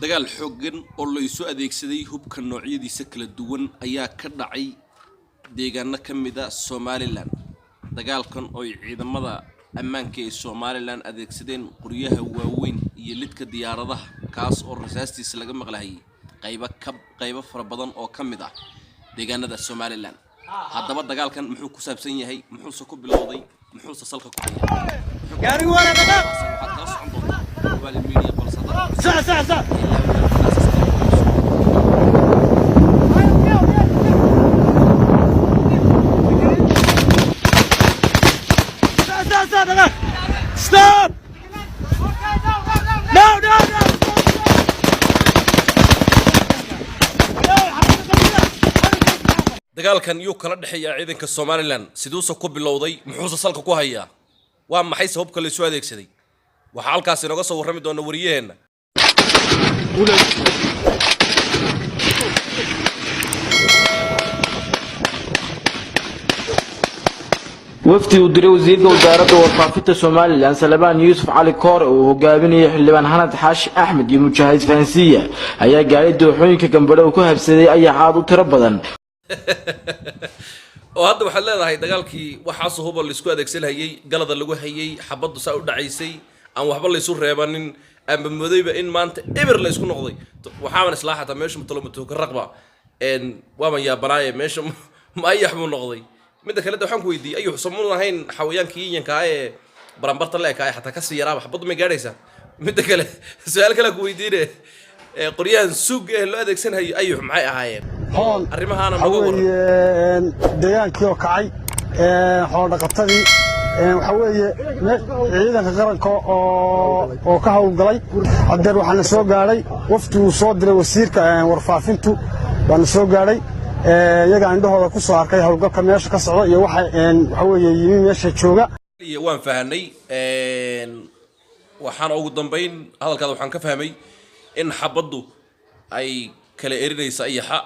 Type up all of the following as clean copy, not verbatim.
dagaal xooggan oo la isu adeegsaday hubka noocyadiisa kala duwan ayaa ka dhacay deegaano ka mid ah Somaliland. dagaalkan oo ciidamada ammaanka ee Somaliland adeegsadeen qoryaha waaweyn iyo lidka diyaaradaha kaas oo rasaastiisa laga maqlaayay qaybo fara badan oo ka mid ah deegaanada Somaliland. haddaba dagaalkan muxuu ku saabsan yahay, muxuu ku bilowday, muxuu salka ku hayay gaari wara dagaal wali media balsada Stop! No! dagaalkan yuu kala dhaxeeyaa ciidanka Somaliland siduusa ku bilowday muxuu salka ku hayaa waa maxay sababka la soo adeegsaday waxa halkaas inaga soo warrami doona wariyaheena وفتي ودري وزير وزارة وفافة سوماليلاند سلبان يوسف علي كور وقابني حلبان هند حاش أحمد يمجهز فانسية أيا قاعد دوحين كجنبره وكهب سدي أي حاضر تربضن وهذا وحلا هاي دجالكي وحاسه هو اللي سكوا دكسل هي جلد اللي هي حبض سعود عيسي أو وحبل يسور ريبانين أم بمذيبة إن ما أنت إبر اللي يسكون نقضي وحامل إصلاحه مش مطلوب الرقبة إن وما يا براي مش ما يحمل نقضي midda kale waxaan ku weydiiyay ayuu xusuumada ahayn xawayaankii yanka ay baranbarta leeka ay xataa ka sii yaraaba xabad ma gaaraysa midda kale su'aal kale ku weydiinay qoryahan suuq ee loo adeegsanayo ayuu maxay ahaayeen arrimahaana ma weeyeen deegaankii oo kacay xoolo dhaqatadii waxa weeye ciidanka qaranka oo ka hawlgalay hadeer waxaan soo gaaray waftigu soo diray wasiirka warfaafintu waan soo gaaray iyaga indhahooda ku soo arkay hawlgalka meesha ka socda iyo waxa weeye yimi meesha jooga iyo waan fahanay waxaan ugu dambeyn hadalkaada waxaan ka fahmay in xabaddu ay kala erinaysa ayaxa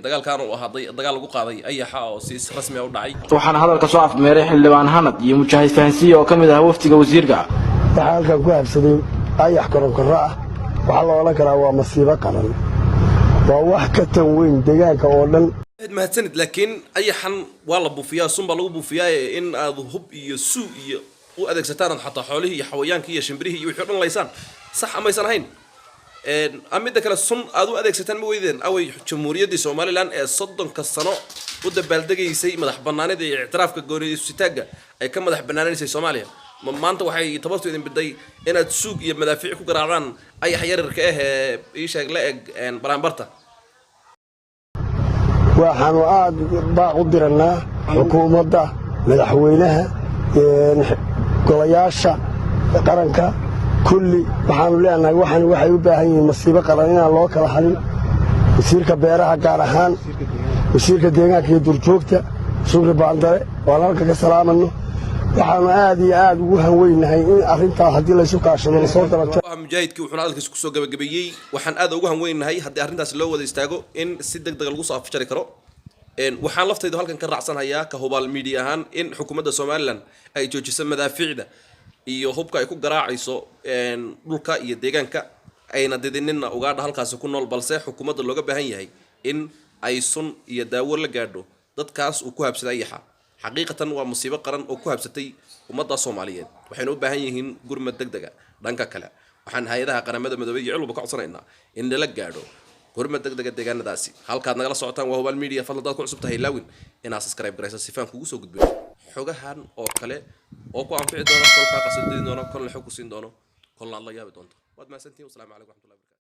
dagaalkan uu ahaa dagaal lagu qaaday ayaxa oo si rasmi ah u dhacay waxaan hadalka soo afmeeray xildhibaan Hanad iyo mujahid fahansiye oo kamid ah waftiga wasiirka waxa halka ku habsaday ayax koronkorra ah waxa loo oran karaa waa masiibo qaran waa wax ka tan weyn deegaanka oo dhan mahadsanid laakiin ayaxan waa la buufiyaa sunba lagu buufiyaa in aad hub iyo suu iyo u adeegsataan xataa xoolihi iyo xawayaanka iyo shimbirihi iyo wixii dhan laysaan sax ama aysan ahayn amida kale sun aad u adeegsataan ma weydeen away jamhuuriyadda Somaliland ee 30 sano u dabaaldegaysay madax bannaanida iyo ictiraafka gooniisitaaga ay ka madax bannaanaysay Soomaaliya maanta waxay tabartu idin biday inaad suuq iyo madaafiic ku garaacdaan ayax yararka ah ee sheeg la eg baranbarta waxaanu aad baa u diranaa xukuumadda madaxweynaha golayaasha qaranka kulli waxaanu leenahay waxay u baahan yihiin masiibo qaran inaan loo kala hadin wasiirka beeraha gaar ahaan wasiirka deegaanka iyo durjoogta shukri baandare waan halka ka salaamano waxaanu aad iyo aad ugu hanweynahay in arrintaa haddii la isu kaashado la soo dabato mujahidkii wuxuu hadalkiisa ku soo gabagabeeyay waxaan aad ugu hanweynahay haddii arrintaas loo wada istaago in si degdeg lagu soo afjari karo waxaan laftaydu halkan ka raacsanayaa ka hubaal media ahaan in xukuumadda Somaliland ay joojiso madaafiicda iyo hubka ay ku garaacayso dhulka iyo deegaanka ayna didinina ugaadha halkaas ku nool balse xukuumadda looga baahan yahay in ay sun iyo daawo la gaadho dadkaas uu ku habsaday ayaxa xaqiiqatan waa musiibo qaran oo ku habsatay ummadda Soomaaliyeed waxayna u baahan yihiin gurmad degdeg ah dhanka kale waxaan hay'adaha qaramada midoobay iyo cilmiga ka codsanaynaa in la gaadho gurmad degdeg ah deegaanadaasi halkaad nagala socotaan waa hubaal media fadlan dad ku cusub tahay laawin inaad subscribe garayso si faan kugu soo gudbiyo xogahan oo kale oo ku anfici doona kolka qasadin doona kolna xog ku siin doono kolna la yaabi doonto waad ma santiin wassalaamu calaykum wa rahmatullahi wa barakatuh